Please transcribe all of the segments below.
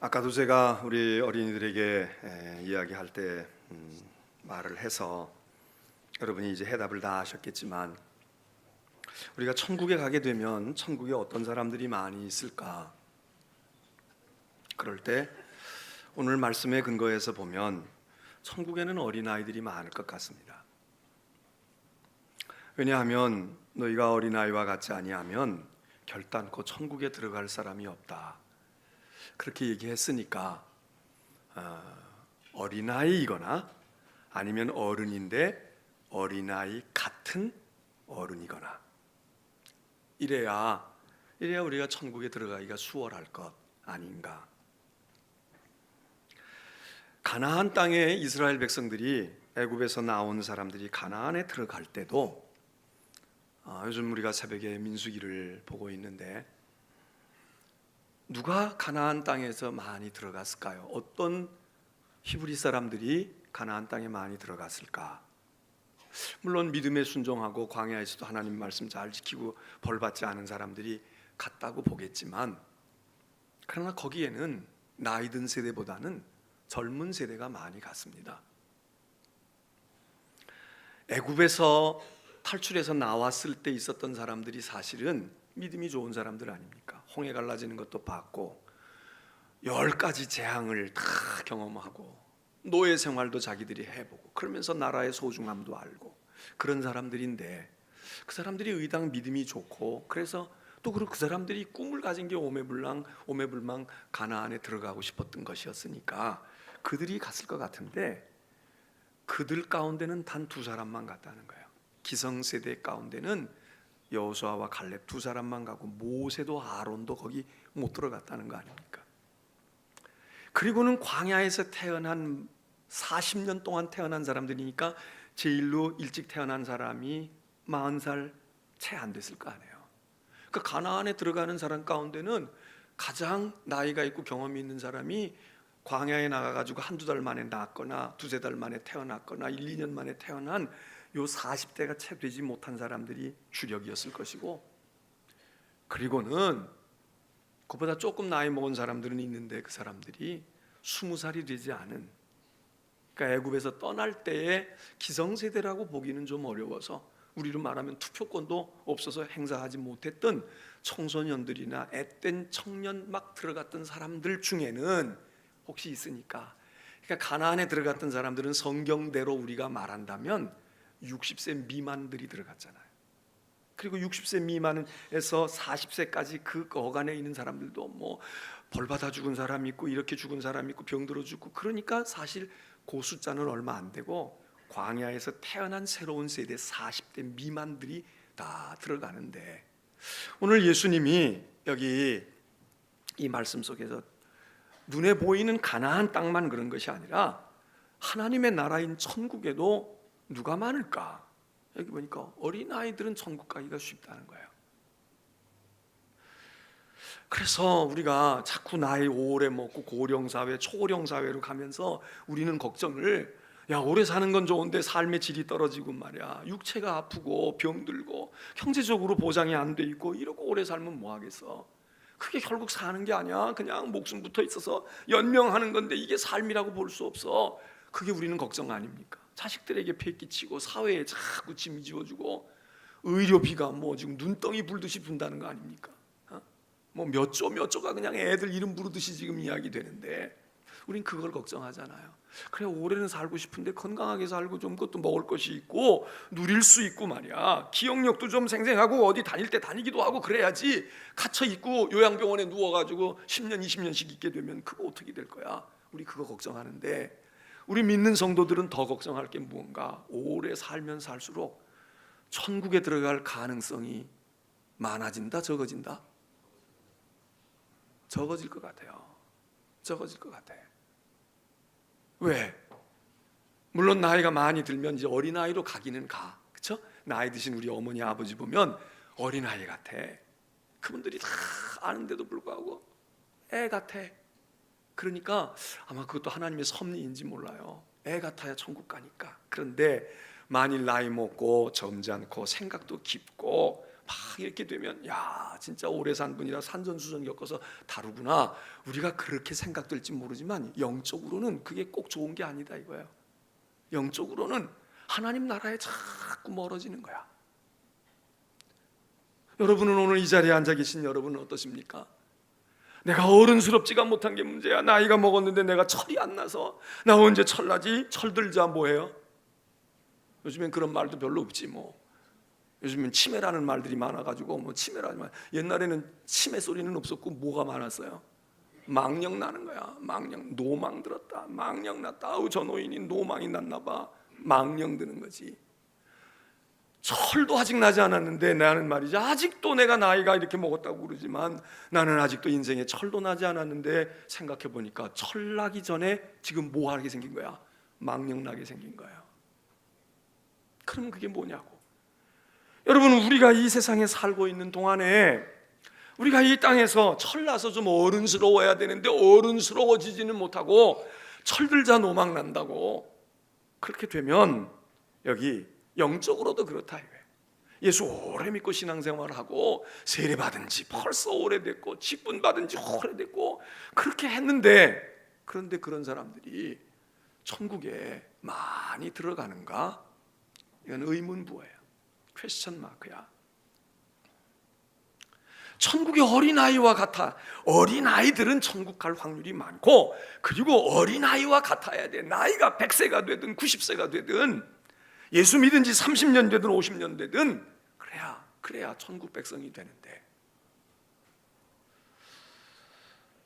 아까도 제가 우리 어린이들에게 이야기할 때 말을 해서 여러분이 이제 해답을 다 하셨겠지만, 우리가 천국에 가게 되면 천국에 어떤 사람들이 많이 있을까? 그럴 때 오늘 말씀의 근거에서 보면 천국에는 어린아이들이 많을 것 같습니다. 왜냐하면 너희가 어린아이와 같지 아니하면 결단코 천국에 들어갈 사람이 없다, 그렇게 얘기했으니까 어린아이이거나 아니면 어른인데 어린아이 같은 어른이거나 이래야 우리가 천국에 들어가기가 수월할 것 아닌가. 가나안 땅에 이스라엘 백성들이, 애굽에서 나온 사람들이 가나안에 들어갈 때도 요즘 우리가 새벽에 민수기를 보고 있는데 누가 가나안 땅에서 많이 들어갔을까요? 어떤 히브리 사람들이 가나안 땅에 많이 들어갔을까? 물론 믿음에 순종하고 광야에서도 하나님 말씀 잘 지키고 벌받지 않은 사람들이 갔다고 보겠지만, 그러나 거기에는 나이 든 세대보다는 젊은 세대가 많이 갔습니다. 애굽에서 탈출해서 나왔을 때 있었던 사람들이 사실은 믿음이 좋은 사람들 아닙니까? 홍해 갈라지는 것도 봤고 10가지 재앙을 다 경험하고 노예 생활도 자기들이 해보고 그러면서 나라의 소중함도 알고 그런 사람들인데, 그 사람들이 의당 믿음이 좋고 그래서 또 그 사람들이 꿈을 가진 게 오매불망 가나안에 들어가고 싶었던 것이었으니까 그들이 갔을 것 같은데, 그들 가운데는 단 2사람만 갔다는 거예요. 기성세대 가운데는 여호수아와 갈렙 2사람만 가고 모세도 아론도 거기 못 들어갔다는 거 아닙니까? 그리고는 광야에서 태어난 40년 동안 태어난 사람들이니까 제일로 일찍 태어난 사람이 40살 채 안 됐을 거 아니에요. 그러니까 가나안에 들어가는 사람 가운데는 가장 나이가 있고 경험이 있는 사람이 광야에 나가가지고 1-2달 만에 낳았거나 2-3달 만에 태어났거나 1-2년 만에 태어난 요 40대가 채 되지 못한 사람들이 주력이었을 것이고, 그리고는 그보다 조금 나이 먹은 사람들은 있는데 그 사람들이 20살이 되지 않은, 그러니까 애굽에서 떠날 때의 기성세대라고 보기는 좀 어려워서 우리로 말하면 투표권도 없어서 행사하지 못했던 청소년들이나 앳된 청년 막 들어갔던 사람들 중에는 혹시 있으니까, 그러니까 가나안에 들어갔던 사람들은 성경대로 우리가 말한다면 60세 미만들이 들어갔잖아요. 그리고 60세 미만에서 40세까지 그 어간에 있는 사람들도 뭐 벌받아 죽은 사람이 있고 이렇게 죽은 사람이 있고 병들어 죽고, 그러니까 사실 그 숫자는 얼마 안 되고 광야에서 태어난 새로운 세대 40대 미만들이 다 들어가는데, 오늘 예수님이 여기 이 말씀 속에서 눈에 보이는 가나안 땅만 그런 것이 아니라 하나님의 나라인 천국에도 누가 많을까? 여기 보니까 어린아이들은 천국 가기가 쉽다는 거예요. 그래서 우리가 자꾸 나이 오래 먹고 고령사회, 초고령사회로 가면서 우리는 걱정을, 야, 오래 사는 건 좋은데 삶의 질이 떨어지고 말이야, 육체가 아프고 병들고 경제적으로 보장이 안 돼 있고 이러고 오래 살면 뭐 하겠어? 그게 결국 사는 게 아니야. 그냥 목숨 붙어 있어서 연명하는 건데 이게 삶이라고 볼 수 없어. 그게 우리는 걱정 아닙니까? 자식들에게 폐 끼치고 사회에 자꾸 짐 지어주고 의료비가 뭐 지금 눈덩이 불듯이 분다는 거 아닙니까? 뭐 몇 조가 그냥 애들 이름 부르듯이 지금 이야기되는데 우린 그걸 걱정하잖아요. 그래, 오래는 살고 싶은데 건강하게 살고 좀 그것도 먹을 것이 있고 누릴 수 있고 말이야, 기억력도 좀 생생하고 어디 다닐 때 다니기도 하고 그래야지. 갇혀 있고 요양병원에 누워가지고 10년 20년씩 있게 되면 그거 어떻게 될 거야? 우리 그거 걱정하는데, 우리 믿는 성도들은 더 걱정할 게 무언가? 오래 살면 살수록 천국에 들어갈 가능성이 많아진다, 적어진다? 적어질 것 같아요. 적어질 것 같아. 왜? 물론 나이가 많이 들면 이제 어린아이로 가기는 가, 그렇죠? 나이 드신 우리 어머니 아버지 보면 어린아이 같아. 그분들이 다 아는데도 불구하고 애 같아. 그러니까 아마 그것도 하나님의 섭리인지 몰라요. 애 같아야 천국 가니까. 그런데 만일 나이 먹고 점잖고 생각도 깊고 막 이렇게 되면 야 진짜 오래 산 분이라 산전수전 겪어서 다르구나, 우리가 그렇게 생각될지 모르지만 영적으로는 그게 꼭 좋은 게 아니다 이거예요. 영적으로는 하나님 나라에 자꾸 멀어지는 거야. 여러분은 오늘 이 자리에 앉아 계신 여러분은 어떠십니까? 내가 어른스럽지가 못한 게 문제야. 나이가 먹었는데 내가 철이 안 나서. 나 언제 철나지? 철들자 뭐예요? 요즘엔 그런 말도 별로 없지 뭐. 요즘엔 치매라는 말들이 많아가지고 뭐 치매라지만, 옛날에는 치매 소리는 없었고 뭐가 많았어요? 망령 나는 거야. 망령. 노망 들었다, 망령 났다. 아우 저 노인이 노망이 났나 봐. 망령 드는 거지. 철도 아직 나지 않았는데 나는 말이지, 아직도 내가 나이가 이렇게 먹었다고 그러지만 나는 아직도 인생에 철도 나지 않았는데, 생각해 보니까 철 나기 전에 지금 뭐 하게 생긴 거야? 망령 나게 생긴 거예요. 그럼 그게 뭐냐고. 여러분, 우리가 이 세상에 살고 있는 동안에 우리가 이 땅에서 철나서 좀 어른스러워야 되는데 어른스러워지지는 못하고 철들자 노망 난다고. 그렇게 되면 여기 영적으로도 그렇다 이거예요. 예수 오래 믿고 신앙생활을 하고 세례 받은 지 벌써 오래됐고 직분 받은 지 오래됐고 그렇게 했는데, 그런데 그런 사람들이 천국에 많이 들어가는가? 이건 의문부예요. 퀘스천 마크야. 천국의 어린아이와 같아. 어린아이들은 천국 갈 확률이 많고, 그리고 어린아이와 같아야 돼. 나이가 100세가 되든 90세가 되든 예수 믿은 지 30년 되든 50년 되든 그래야 천국 백성이 되는데,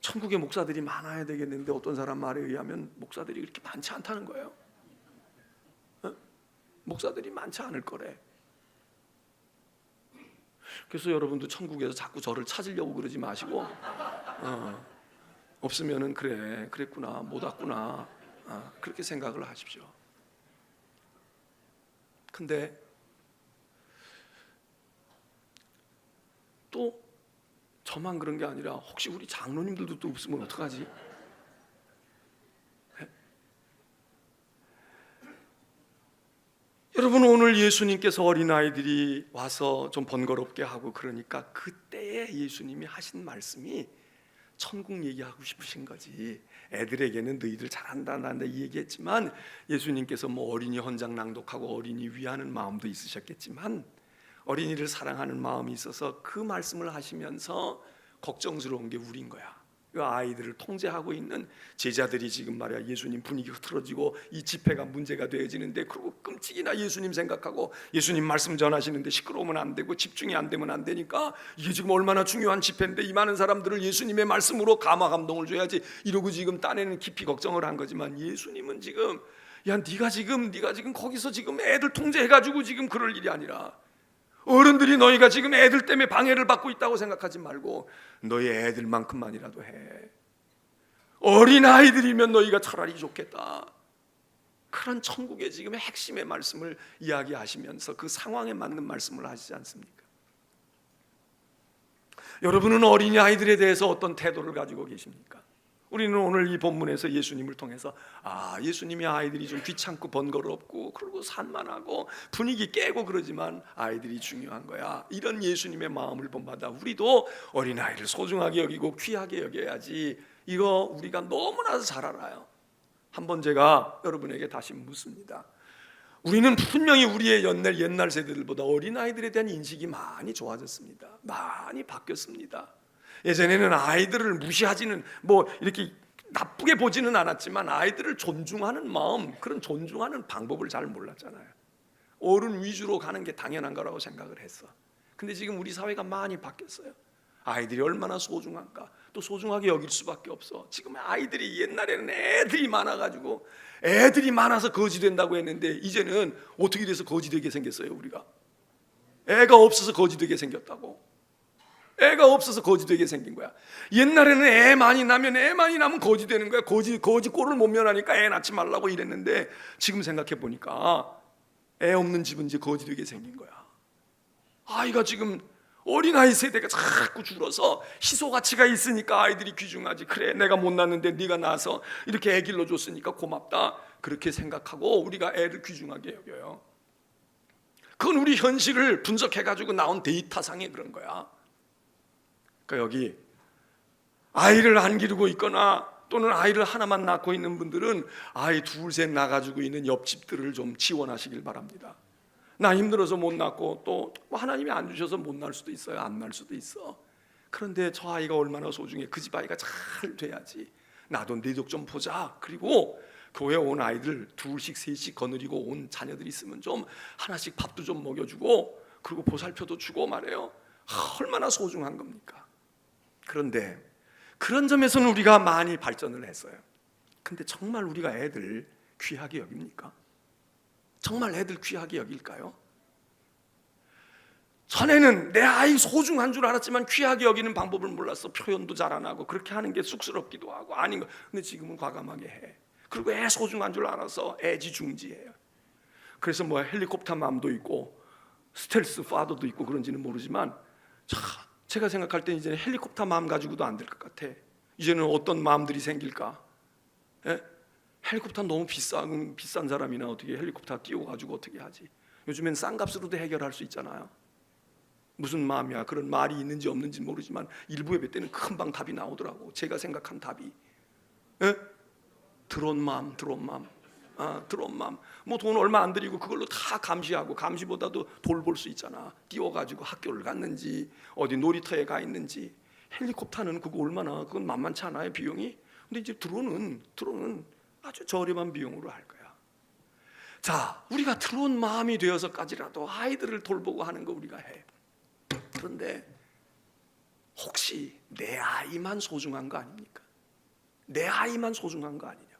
천국에 목사들이 많아야 되겠는데 어떤 사람 말에 의하면 목사들이 그렇게 많지 않다는 거예요. 목사들이 많지 않을 거래. 그래서 여러분도 천국에서 자꾸 저를 찾으려고 그러지 마시고 없으면은 그랬구나, 못 왔구나, 그렇게 생각을 하십시오. 근데 또 저만 그런 게 아니라 혹시 우리 장로님들도 또 없으면 어떡하지? 여러분, 오늘 예수님께서 어린아이들이 와서 좀 번거롭게 하고 그러니까 그때에 예수님이 하신 말씀이 천국 얘기하고 싶으신 거지. 애들에게는 너희들 잘한다 난다 이 얘기했지만, 예수님께서 뭐 어린이 헌장 낭독하고 어린이 위하는 마음도 있으셨겠지만 어린이를 사랑하는 마음이 있어서 그 말씀을 하시면서 걱정스러운 게 우린 거야. 이 아이들을 통제하고 있는 제자들이 지금 말이야, 예수님 분위기 흐트러지고 이 집회가 문제가 되어지는데, 그리고 끔찍이나 예수님 생각하고 예수님 말씀 전하시는데 시끄러우면 안 되고 집중이 안 되면 안 되니까, 이게 지금 얼마나 중요한 집회인데 이 많은 사람들을 예수님의 말씀으로 감화 감동을 줘야지 이러고 지금 딴에는 깊이 걱정을 한 거지만, 예수님은 지금 야 네가 지금 거기서 지금 애들 통제해가지고 지금 그럴 일이 아니라, 어른들이 너희가 지금 애들 때문에 방해를 받고 있다고 생각하지 말고 너희 애들만큼만이라도 해. 어린아이들이면 너희가 차라리 좋겠다. 그런 천국의 지금 핵심의 말씀을 이야기하시면서 그 상황에 맞는 말씀을 하시지 않습니까? 여러분은 어린아이들에 대해서 어떤 태도를 가지고 계십니까? 우리는 오늘 이 본문에서 예수님을 통해서 예수님이 아이들이 좀 귀찮고 번거롭고 그리고 산만하고 분위기 깨고 그러지만 아이들이 중요한 거야, 이런 예수님의 마음을 본받아 우리도 어린아이를 소중하게 여기고 귀하게 여겨야지. 이거 우리가 너무나 잘 알아요. 한번 제가 여러분에게 다시 묻습니다. 우리는 분명히 우리의 옛날 세대들보다 어린아이들에 대한 인식이 많이 좋아졌습니다. 많이 바뀌었습니다. 예전에는 아이들을 무시하지는 뭐 이렇게 나쁘게 보지는 않았지만 아이들을 존중하는 마음, 그런 존중하는 방법을 잘 몰랐잖아요. 어른 위주로 가는 게 당연한 거라고 생각을 했어. 근데 지금 우리 사회가 많이 바뀌었어요. 아이들이 얼마나 소중한가, 또 소중하게 여길 수밖에 없어. 지금 아이들이, 옛날에는 애들이 많아가지고 애들이 많아서 거지 된다고 했는데 이제는 어떻게 돼서 거지 되게 생겼어요. 우리가 애가 없어서 거지 되게 생겼다고. 애가 없어서 거지 되게 생긴 거야. 옛날에는 애 많이 나면 거지 되는 거야. 거지 꼴을 못 면하니까 애 낳지 말라고 이랬는데 지금 생각해 보니까 애 없는 집은 이제 거지 되게 생긴 거야. 아이가 지금 어린아이 세대가 자꾸 줄어서 희소 가치가 있으니까 아이들이 귀중하지. 그래, 내가 못 낳는데 네가 낳아서 이렇게 애 길러줬으니까 고맙다, 그렇게 생각하고 우리가 애를 귀중하게 여겨요. 그건 우리 현실을 분석해가지고 나온 데이터상의 그런 거야. 그러니까 여기 아이를 안 기르고 있거나 또는 아이를 하나만 낳고 있는 분들은 아이 둘 셋 낳아가지고 있는 옆집들을 좀 지원하시길 바랍니다. 나 힘들어서 못 낳고 또 하나님이 안 주셔서 못 낳을 수도 있어요. 안 낳을 수도 있어. 그런데 저 아이가 얼마나 소중해. 그 집 아이가 잘 돼야지. 나도 내 족 좀 보자. 그리고 교회 온 아이들 둘씩 셋씩 거느리고 온 자녀들 있으면 좀 하나씩 밥도 좀 먹여주고 그리고 보살펴도 주고 말해요. 얼마나 소중한 겁니까? 그런데 그런 점에서는 우리가 많이 발전을 했어요. 근데 정말 우리가 애들 귀하게 여깁니까? 정말 애들 귀하게 여길까요? 전에는 내 아이 소중한 줄 알았지만 귀하게 여기는 방법을 몰랐어. 표현도 잘 안 하고 그렇게 하는 게 쑥스럽기도 하고 아닌 거. 근데 지금은 과감하게 해. 그리고 애 소중한 줄 알아서 애지중지해요. 그래서 뭐 헬리콥터 맘도 있고 스텔스 파더도 있고 그런지는 모르지만 제가 생각할 때 이제는 헬리콥터 맘 가지고도 안 될 것 같아. 이제는 어떤 마음들이 생길까? 예? 헬리콥터 너무 비싼 사람이나 어떻게 헬리콥터 띄워가지고 어떻게 하지? 요즘엔 싼 값으로도 해결할 수 있잖아요. 무슨 마음이야? 그런 말이 있는지 없는지 모르지만 일부 예배 때는 금방 답이 나오더라고. 제가 생각한 답이 드론맘 드론맘 뭐 돈 얼마 안 들이고 그걸로 다 감시하고 감시보다도 돌볼 수 있잖아. 띄워가지고 학교를 갔는지 어디 놀이터에 가 있는지. 헬리콥터는 그거 얼마나 그건 만만치 않아요 비용이. 근데 이제 드론은 아주 저렴한 비용으로 할 거야. 자, 우리가 드론 마음이 되어서까지라도 아이들을 돌보고 하는 거 우리가 해. 그런데 혹시 내 아이만 소중한 거 아닙니까? 내 아이만 소중한 거 아니냐?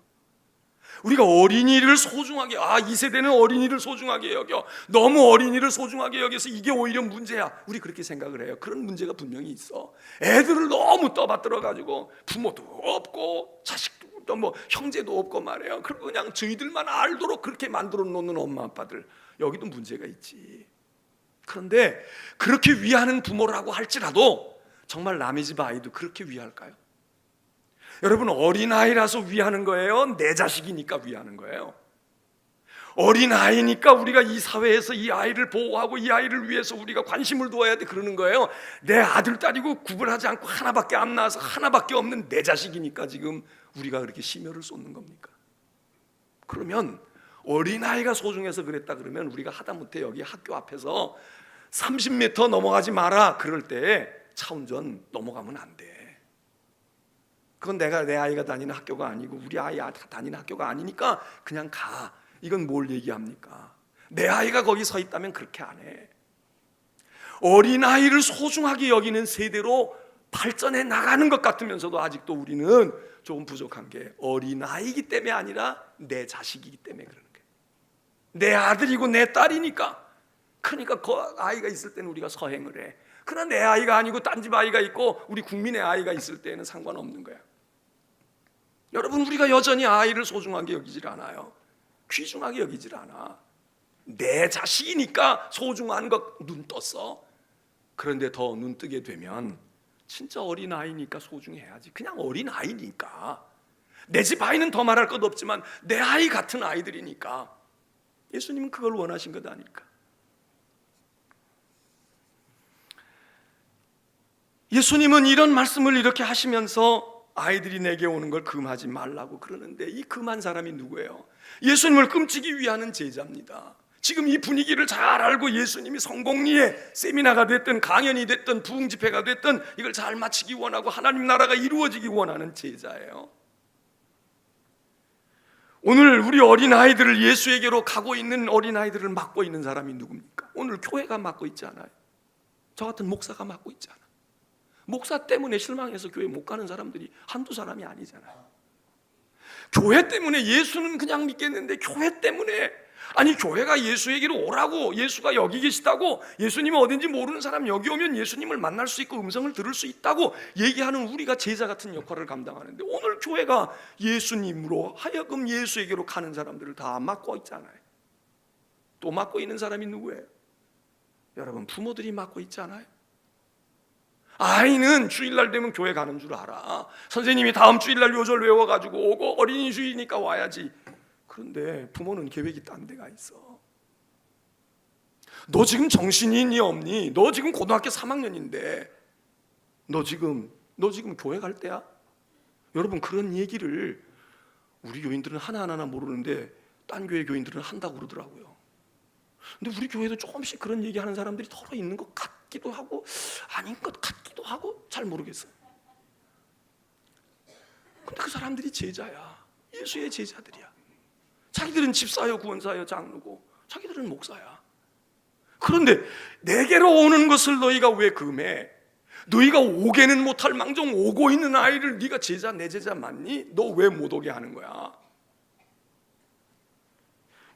우리가 어린이를 소중하게, 이 세대는 어린이를 소중하게 여겨. 너무 어린이를 소중하게 여겨서 이게 오히려 문제야. 우리 그렇게 생각을 해요. 그런 문제가 분명히 있어. 애들을 너무 떠받들어 가지고 부모도 없고 자식도 뭐 형제도 없고 말이에요. 그리고 그냥 저희들만 알도록 그렇게 만들어 놓는 엄마 아빠들, 여기도 문제가 있지. 그런데 그렇게 위하는 부모라고 할지라도 정말 남의 집 아이도 그렇게 위할까요? 여러분, 어린아이라서 위하는 거예요? 내 자식이니까 위하는 거예요? 어린아이니까 우리가 이 사회에서 이 아이를 보호하고 이 아이를 위해서 우리가 관심을 두어야 돼 그러는 거예요? 내 아들 딸이고 구분하지 않고 하나밖에 안 낳아서 하나밖에 없는 내 자식이니까 지금 우리가 그렇게 심혈을 쏟는 겁니까? 그러면 어린아이가 소중해서 그랬다 그러면 우리가 하다못해 여기 학교 앞에서 30m 넘어가지 마라 그럴 때 차 운전 넘어가면 안 돼. 그건 내 아이가 다니는 학교가 아니고 우리 아이 다니는 학교가 아니니까 그냥 가. 이건 뭘 얘기합니까? 내 아이가 거기 서 있다면 그렇게 안 해. 어린아이를 소중하게 여기는 세대로 발전해 나가는 것 같으면서도 아직도 우리는 조금 부족한 게 어린아이이기 때문에 아니라 내 자식이기 때문에 그러는 거예요. 내 아들이고 내 딸이니까. 그러니까 그 아이가 있을 때는 우리가 서행을 해. 그러나 내 아이가 아니고 딴 집 아이가 있고 우리 국민의 아이가 있을 때는 상관없는 거야. 여러분, 우리가 여전히 아이를 소중하게 여기질 않아요. 귀중하게 여기질 않아. 내 자식이니까 소중한 것 눈 떴어. 그런데 더 눈 뜨게 되면 진짜 어린아이니까 소중해야지. 그냥 어린아이니까. 내 집 아이는 더 말할 것 없지만 내 아이 같은 아이들이니까. 예수님은 그걸 원하신 것 아닐까? 예수님은 이런 말씀을 이렇게 하시면서 아이들이 내게 오는 걸 금하지 말라고 그러는데 이 금한 사람이 누구예요? 예수님을 끔찍이 위하는 제자입니다. 지금 이 분위기를 잘 알고 예수님이 성공리에 세미나가 됐든 강연이 됐든 부흥 집회가 됐든 이걸 잘 마치기 원하고 하나님 나라가 이루어지기 원하는 제자예요. 오늘 우리 어린아이들을 예수에게로 가고 있는 어린아이들을 맡고 있는 사람이 누굽니까? 오늘 교회가 맡고 있지 않아요? 저 같은 목사가 맡고 있지 않아요? 목사 때문에 실망해서 교회 못 가는 사람들이 한두 사람이 아니잖아요. 교회 때문에 예수는 그냥 믿겠는데 교회 때문에, 아니 교회가 예수에게로 오라고, 예수가 여기 계시다고, 예수님이 어딘지 모르는 사람 여기 오면 예수님을 만날 수 있고 음성을 들을 수 있다고 얘기하는 우리가 제자 같은 역할을 감당하는데 오늘 교회가 예수님으로 하여금 예수에게로 가는 사람들을 다 맡고 있잖아요. 또 맡고 있는 사람이 누구예요? 여러분, 부모들이 맡고 있잖아요. 아이는 주일날 되면 교회 가는 줄 알아. 선생님이 다음 주일날 요절 외워가지고 오고 어린이 주일이니까 와야지. 그런데 부모는 계획이 딴 데가 있어. 너 지금 정신이 있니 없니? 너 지금 고등학교 3학년인데 너 지금 교회 갈 때야? 여러분, 그런 얘기를 우리 교인들은 하나하나 모르는데 딴 교회 교인들은 한다고 그러더라고요. 근데 우리 교회도 조금씩 그런 얘기하는 사람들이 덜어 있는 것 같기도 하고 아닌 것 같기도 하고 잘 모르겠어요. 근데 그 사람들이 제자야. 예수의 제자들이야. 자기들은 집사요, 구원사요, 장로고 자기들은 목사야. 그런데 내게로 오는 것을 너희가 왜 금해? 너희가 오게는 못할 망정 오고 있는 아이를 네가 제자, 내 제자 맞니? 너 왜 못 오게 하는 거야?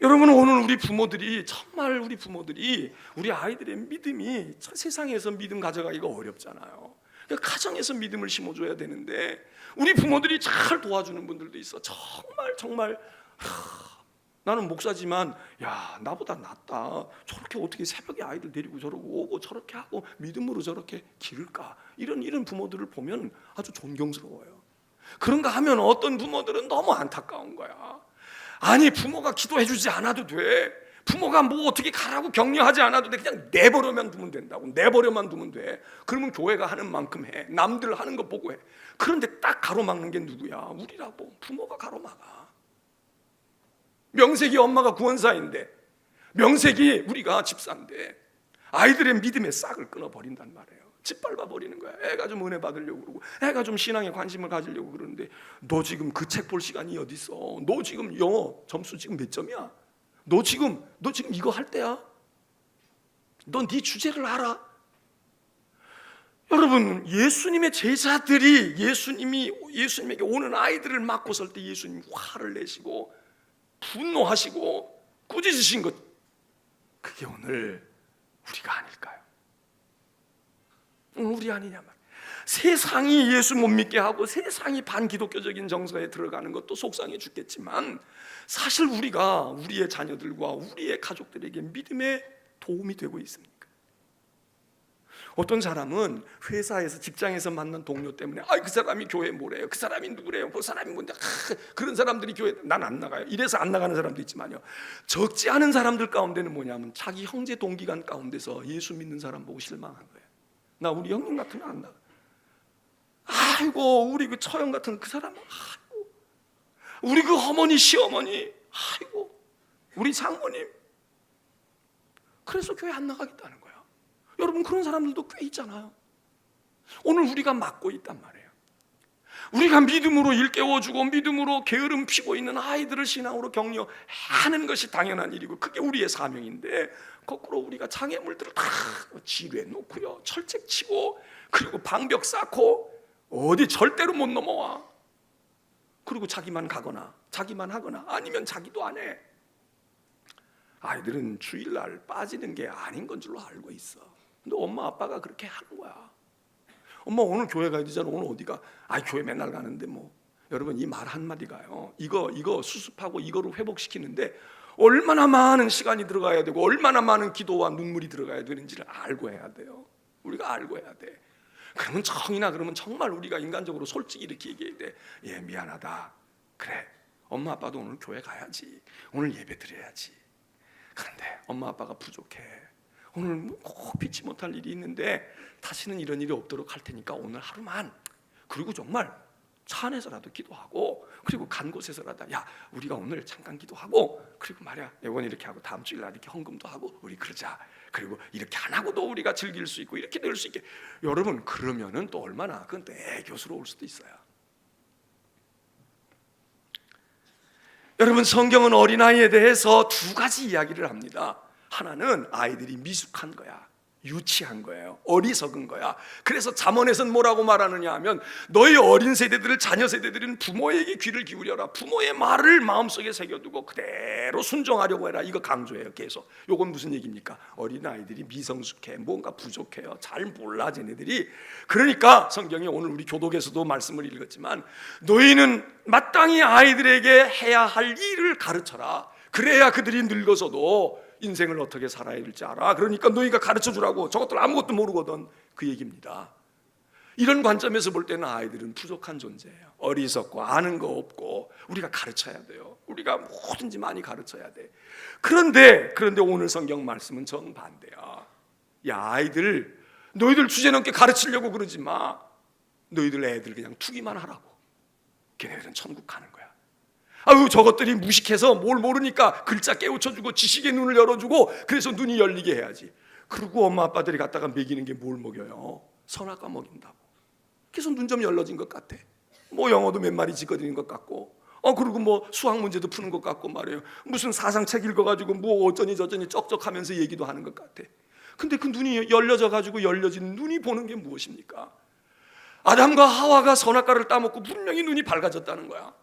여러분, 오늘 우리 부모들이 정말 우리 아이들의 믿음이 세상에서 믿음 가져가기가 어렵잖아요. 그러니까 가정에서 믿음을 심어줘야 되는데 우리 부모들이 잘 도와주는 분들도 있어. 정말 나는 목사지만 야, 나보다 낫다. 저렇게 어떻게 새벽에 아이들 데리고 저러고 오고 저렇게 하고 믿음으로 저렇게 기를까? 이런 부모들을 보면 아주 존경스러워요. 그런가 하면 어떤 부모들은 너무 안타까운 거야. 아니, 부모가 기도해 주지 않아도 돼. 부모가 뭐 어떻게 가라고 격려하지 않아도 돼. 그냥 내버려만 두면 된다고. 내버려만 두면 돼. 그러면 교회가 하는 만큼 해. 남들 하는 거 보고 해. 그런데 딱 가로막는 게 누구야? 우리라고. 부모가 가로막아. 명색이 엄마가 구원사인데, 명색이 우리가 집사인데 아이들의 믿음의 싹을 끊어버린단 말이에요. 짓밟아 버리는 거야. 애가 좀 은혜 받으려고 그러고 애가 좀 신앙에 관심을 가지려고 그러는데 너 지금 그 책 볼 시간이 어디 있어? 너 지금 영어 점수 지금 몇 점이야? 너 지금 이거 할 때야? 너 네 주제를 알아? 여러분, 예수님의 제자들이 예수님에게 오는 아이들을 맞고 설 때 예수님이 화를 내시고 분노하시고 꾸짖으신 것, 그게 오늘 우리가 아닐까요? 우리 아니냐 말이야. 세상이 예수 못 믿게 하고 세상이 반기독교적인 정서에 들어가는 것도 속상해 죽겠지만 사실 우리가 우리의 자녀들과 우리의 가족들에게 믿음에 도움이 되고 있습니까? 어떤 사람은 회사에서 직장에서 만난 동료 때문에 그 사람이 교회 뭐래요? 그 사람이 누구래요? 그 사람이 뭔데? 그런 사람들이 교회 난 안 나가요. 이래서 안 나가는 사람도 있지만요, 적지 않은 사람들 가운데는 뭐냐면 자기 형제 동기간 가운데서 예수 믿는 사람 보고 실망한 거예요. 나 우리 형님 같으면 안 나가. 아이고, 우리 그 처형 같은 그 사람, 아이고, 우리 그 어머니 시어머니, 아이고, 우리 장모님. 그래서 교회 안 나가겠다는 거야. 여러분, 그런 사람들도 꽤 있잖아요. 오늘 우리가 맡고 있단 말이에요. 우리가 믿음으로 일깨워주고 믿음으로 게으름 피고 있는 아이들을 신앙으로 격려하는 것이 당연한 일이고 그게 우리의 사명인데, 거꾸로 우리가 장애물들을 다 지뢰 놓고요, 철책 치고, 그리고 방벽 쌓고 어디 절대로 못 넘어와. 그리고 자기만 가거나 자기만 하거나 아니면 자기도 안 해. 아이들은 주일날 빠지는 게 아닌 건 줄로 알고 있어. 근데 엄마 아빠가 그렇게 하는 거야. 엄마 오늘 교회 가야 되잖아. 오늘 어디가? 교회 맨날 가는데 뭐. 여러분, 이 말 한마디가요, 이거 수습하고 이거를 회복시키는데 얼마나 많은 시간이 들어가야 되고 얼마나 많은 기도와 눈물이 들어가야 되는지를 알고 해야 돼요. 우리가 알고 해야 돼. 그러면 그러면 정말 우리가 인간적으로 솔직히 이렇게 얘기해야 돼. 예, 미안하다. 그래, 엄마 아빠도 오늘 교회 가야지. 오늘 예배 드려야지. 그런데 엄마 아빠가 부족해. 오늘 꼭 피치 못할 일이 있는데 다시는 이런 일이 없도록 할 테니까 오늘 하루만, 그리고 정말 차 안에서라도 기도하고, 그리고 간 곳에서라도 야, 우리가 오늘 잠깐 기도하고, 그리고 말이야, 이번 이렇게 하고 다음 주일 날 이렇게 헌금도 하고 우리 그러자. 그리고 이렇게 안 하고도 우리가 즐길 수 있고 이렇게 될 수 있게. 여러분, 그러면은 또 얼마나 그건 또 애교스러울 수도 있어요. 여러분, 성경은 어린아이에 대해서 두 가지 이야기를 합니다. 하나는 아이들이 미숙한 거야, 유치한 거예요, 어리석은 거야. 그래서 잠언에서는 뭐라고 말하느냐 하면, 너희 어린 세대들을, 자녀 세대들은 부모에게 귀를 기울여라. 부모의 말을 마음속에 새겨두고 그대로 순종하려고 해라. 이거 강조해요 계속. 이건 무슨 얘기입니까? 어린아이들이 미성숙해, 뭔가 부족해요, 잘 몰라 쟤네들이. 그러니까 성경이 오늘 우리 교독에서도 말씀을 읽었지만, 너희는 마땅히 아이들에게 해야 할 일을 가르쳐라. 그래야 그들이 늙어서도 인생을 어떻게 살아야 될지 알아. 그러니까 너희가 가르쳐 주라고. 저것들 아무것도 모르거든, 그 얘기입니다. 이런 관점에서 볼 때는 아이들은 부족한 존재예요. 어리석고 아는 거 없고 우리가 가르쳐야 돼요. 우리가 뭐든지 많이 가르쳐야 돼. 그런데 오늘 성경 말씀은 정반대야. 야, 아이들, 너희들 주제넘게 가르치려고 그러지 마. 너희들 애들 그냥 투기만 하라고. 걔네들은 천국 가는 거야. 아유, 저것들이 무식해서 뭘 모르니까 글자 깨우쳐주고 지식의 눈을 열어주고 그래서 눈이 열리게 해야지. 그리고 엄마 아빠들이 갖다가 먹이는 게 뭘 먹여요? 선악과 먹인다고. 그래서 눈 좀 열려진 것 같아. 뭐 영어도 몇 마리 짓거리는 것 같고, 그리고 뭐 수학 문제도 푸는 것 같고 말이에요. 무슨 사상책 읽어가지고 뭐 어쩌니 저쩌니 쩍쩍하면서 얘기도 하는 것 같아. 근데 그 눈이 열려져 가지고 열려진 눈이 보는 게 무엇입니까? 아담과 하와가 선악과를 따먹고 분명히 눈이 밝아졌다는 거야.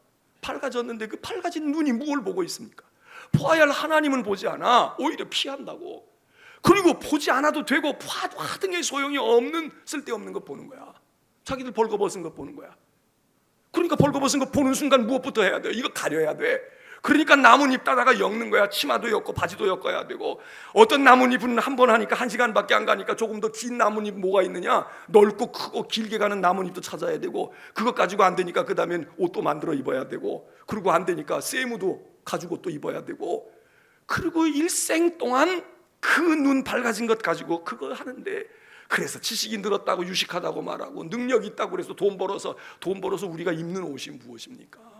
밝아졌는데 그 밝아진 눈이 무엇을 보고 있습니까? 보아야 할 하나님은 보지 않아. 오히려 피한다고. 그리고 보지 않아도 되고 봐도 하등의 소용이 없는 쓸데없는 것 보는 거야. 자기들 벌거벗은 것 보는 거야. 그러니까 벌거벗은 것 보는 순간 무엇부터 해야 돼요? 이거 가려야 돼. 그러니까 나뭇잎 따다가 엮는 거야. 치마도 엮고 바지도 엮어야 되고, 어떤 나뭇잎은 한 번 하니까 1시간밖에 안 가니까 조금 더 긴 나뭇잎 뭐가 있느냐, 넓고 크고 길게 가는 나뭇잎도 찾아야 되고, 그것 가지고 안 되니까 그 다음엔 옷도 만들어 입어야 되고, 그리고 안 되니까 쇠무도 가지고 또 입어야 되고, 그리고 일생 동안 그 눈 밝아진 것 가지고 그거 하는데, 그래서 지식이 늘었다고 유식하다고 말하고 능력이 있다고 그래서 돈 벌어서 우리가 입는 옷이 무엇입니까?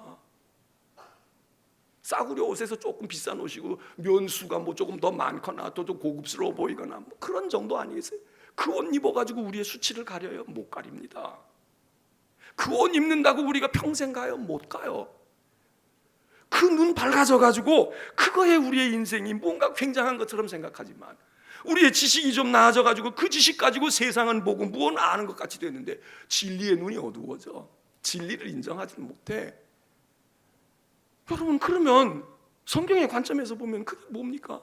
싸구려 옷에서 조금 비싼 옷이고 면수가 뭐 조금 더 많거나 또 좀 고급스러워 보이거나 뭐 그런 정도 아니겠어요? 그 옷 입어가지고 우리의 수치를 가려요? 못 가립니다. 그 옷 입는다고 우리가 평생 가요? 못 가요. 그 눈 밝아져가지고 그거에 우리의 인생이 뭔가 굉장한 것처럼 생각하지만, 우리의 지식이 좀 나아져가지고 그 지식 가지고 세상은 보고 무언 아는 것 같이 되는데 진리의 눈이 어두워져. 진리를 인정하지 못해. 여러분, 그러면 성경의 관점에서 보면 그게 뭡니까?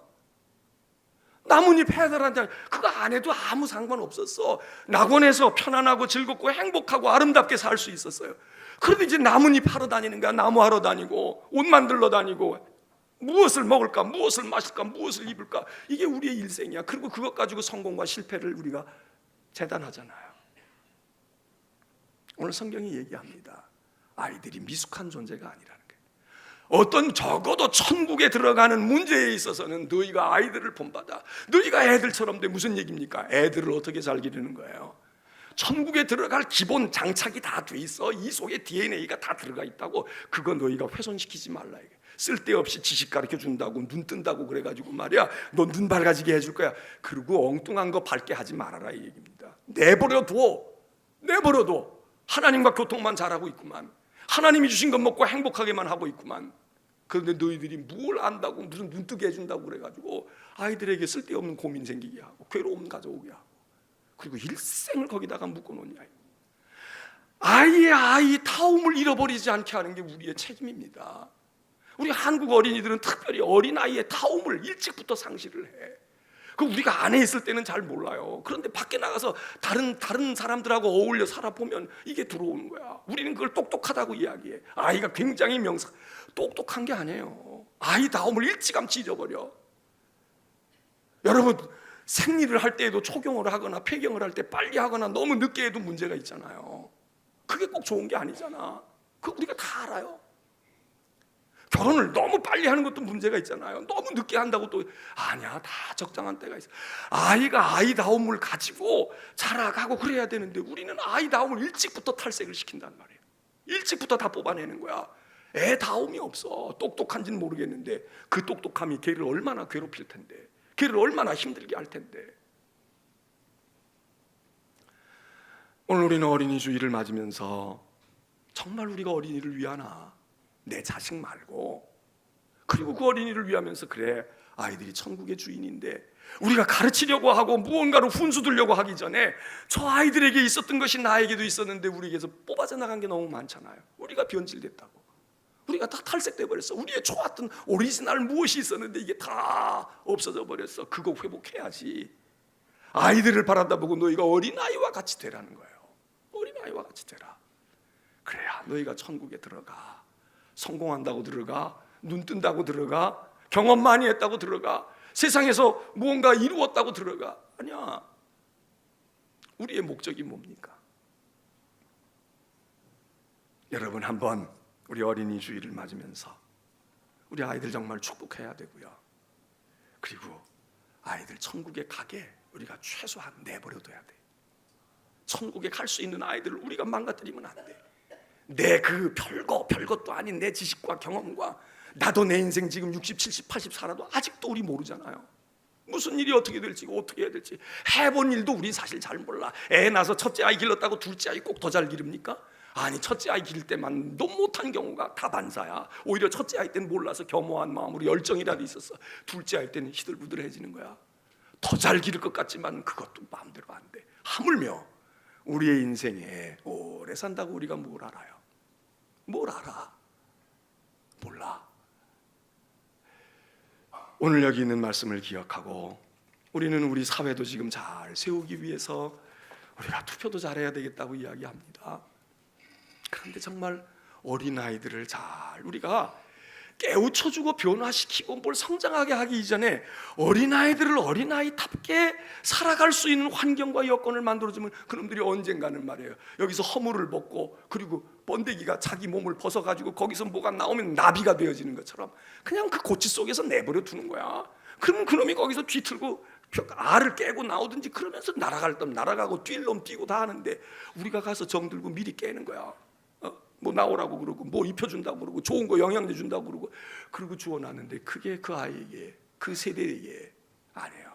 나뭇잎 해달한테 그거 안 해도 아무 상관없었어. 낙원에서 편안하고 즐겁고 행복하고 아름답게 살 수 있었어요. 그런데 이제 나뭇잎 하러 다니는 거야. 나무 하러 다니고 옷 만들러 다니고 무엇을 먹을까, 무엇을 마실까, 무엇을 입을까, 이게 우리의 일생이야. 그리고 그것 가지고 성공과 실패를 우리가 재단하잖아요. 오늘 성경이 얘기합니다. 아이들이 미숙한 존재가 아니라는 거예요. 어떤 적어도 천국에 들어가는 문제에 있어서는 너희가 아이들을 본받아. 너희가 애들처럼 돼. 무슨 얘기입니까? 애들을 어떻게 잘 기르는 거예요? 천국에 들어갈 기본 장착이 다 돼 있어. 이 속에 DNA가 다 들어가 있다고. 그거 너희가 훼손시키지 말라 이게. 쓸데없이 지식 가르쳐 준다고 눈 뜬다고 그래가지고 말이야, 너 눈 밝아지게 해줄 거야. 그리고 엉뚱한 거 밝게 하지 말아라 이 얘기입니다. 내버려둬. 하나님과 교통만 잘하고 있구만. 하나님이 주신 것 먹고 행복하게만 하고 있구만. 그런데 너희들이 뭘 안다고 무슨 눈 뜨게 해준다고 그래가지고 아이들에게 쓸데없는 고민 생기게 하고 괴로움 가져오게 하고, 그리고 일생을 거기다가 묶어놓냐. 아이 타움을 잃어버리지 않게 하는 게 우리의 책임입니다. 우리 한국 어린이들은 특별히 어린아이의 타움을 일찍부터 상실을 해. 그 우리가 안에 있을 때는 잘 몰라요. 그런데 밖에 나가서 다른 사람들하고 어울려 살아보면 이게 들어오는 거야. 우리는 그걸 똑똑하다고 이야기해. 아이가 굉장히 똑똑한 게 아니에요. 아이다움을 일찌감치 잊어버려. 여러분, 생리를 할 때에도 초경을 하거나 폐경을 할 때 빨리 하거나 너무 늦게 해도 문제가 있잖아요. 그게 꼭 좋은 게 아니잖아. 그거 우리가 다 알아요. 결혼을 너무 빨리 하는 것도 문제가 있잖아요. 너무 늦게 한다고 또 아니야, 다 적당한 때가 있어. 아이가 아이다움을 가지고 자라가고 그래야 되는데 우리는 아이다움을 일찍부터 탈색을 시킨단 말이에요. 일찍부터 다 뽑아내는 거야. 애다움이 없어. 똑똑한지는 모르겠는데 그 똑똑함이 걔를 얼마나 괴롭힐 텐데, 걔를 얼마나 힘들게 할 텐데. 오늘 우리는 어린이 주일을 맞으면서 정말 우리가 어린이를 위하나, 내 자식 말고, 그리고 그 어린이를 위하면서 그래, 아이들이 천국의 주인인데 우리가 가르치려고 하고 무언가로 훈수 두려고 하기 전에 저 아이들에게 있었던 것이 나에게도 있었는데 우리에게서 뽑아져 나간 게 너무 많잖아요. 우리가 변질됐다고, 우리가 다 탈색돼 버렸어. 우리의 좋았던 오리지널 무엇이 있었는데 이게 다 없어져 버렸어. 그거 회복해야지. 아이들을 바라다보고 너희가 어린아이와 같이 되라는 거예요. 어린아이와 같이 되라. 그래야 너희가 천국에 들어가. 성공한다고 들어가, 눈 뜬다고 들어가, 경험 많이 했다고 들어가, 세상에서 무언가 이루었다고 들어가. 아니야. 우리의 목적이 뭡니까? 여러분 한번 우리 어린이 주일을 맞으면서 우리 아이들 정말 축복해야 되고요. 그리고 아이들 천국에 가게 우리가 최소한 내버려둬야 돼. 천국에 갈 수 있는 아이들을 우리가 망가뜨리면 안 돼. 내 그 별것도 아닌 내 지식과 경험과 나도 내 인생 지금 60, 70, 80 살아도 아직도 우리 모르잖아요. 무슨 일이 어떻게 될지 어떻게 해야 될지 해본 일도 우리 사실 잘 몰라. 애 낳아서 첫째 아이 길렀다고 둘째 아이 꼭 더 잘 기릅니까? 아니 첫째 아이 기를 때만 너무 못한 경우가 다반사야. 오히려 첫째 아이 때는 몰라서 겸허한 마음으로 열정이라도 있었어. 둘째 아이 때는 희들부들해지는 거야. 더 잘 기를 것 같지만 그것도 마음대로 안 돼. 하물며 우리의 인생에 오래 산다고 우리가 뭘 알아요? 뭘 알아? 몰라. 오늘 여기 있는 말씀을 기억하고 우리는 우리 사회도 지금 잘 세우기 위해서 우리가 투표도 잘해야 되겠다고 이야기합니다. 그런데 정말 어린아이들을 잘 우리가 깨우쳐주고 변화시키고 뭘 성장하게 하기 이전에 어린아이들을 어린아이답게 살아갈 수 있는 환경과 여건을 만들어주면 그놈들이 언젠가는 말이에요, 여기서 허물을 벗고 그리고 번데기가 자기 몸을 벗어가지고 거기서 뭐가 나오면 나비가 되어지는 것처럼 그냥 그 고치 속에서 내버려 두는 거야. 그러면 그놈이 거기서 뒤틀고 알을 깨고 나오든지 그러면서 날아갈 놈 날아가고 뛸 놈 뛰고 다 하는데 우리가 가서 정들고 미리 깨는 거야. 뭐 나오라고 그러고 뭐 입혀준다고 그러고 좋은 거 영양제 준다고 그러고 그러고 주워놨는데 그게 그 아이에게 그 세대에 아니에요.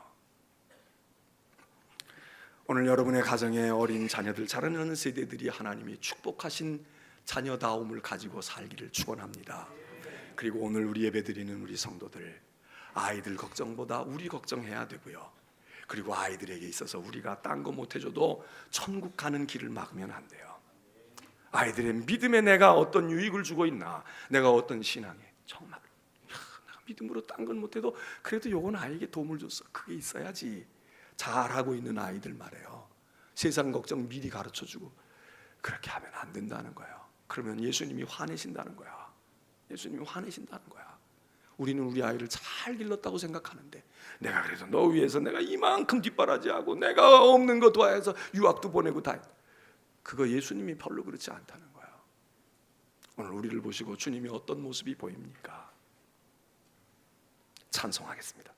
오늘 여러분의 가정에 어린 자녀들 자라는 세대들이 하나님이 축복하신 자녀다움을 가지고 살기를 축원합니다. 그리고 오늘 우리 예배드리는 우리 성도들 아이들 걱정보다 우리 걱정해야 되고요. 그리고 아이들에게 있어서 우리가 딴 거 못해줘도 천국 가는 길을 막으면 안 돼요. 아이들의 믿음에 내가 어떤 유익을 주고 있나, 내가 어떤 신앙에 정말 내가 믿음으로 딴 건 못해도 그래도 요건 아이에게 도움을 줬어. 그게 있어야지. 잘하고 있는 아이들 말이에요. 세상 걱정 미리 가르쳐주고 그렇게 하면 안 된다는 거예요. 그러면 예수님이 화내신다는 거야. 예수님이 화내신다는 거야. 우리는 우리 아이를 잘 길렀다고 생각하는데 내가 그래서 너 위해서 내가 이만큼 뒷바라지하고 내가 없는 거 도와서 유학도 보내고 다 했다. 그거 예수님이 별로 그렇지 않다는 거예요. 오늘 우리를 보시고 주님이 어떤 모습이 보입니까? 찬송하겠습니다.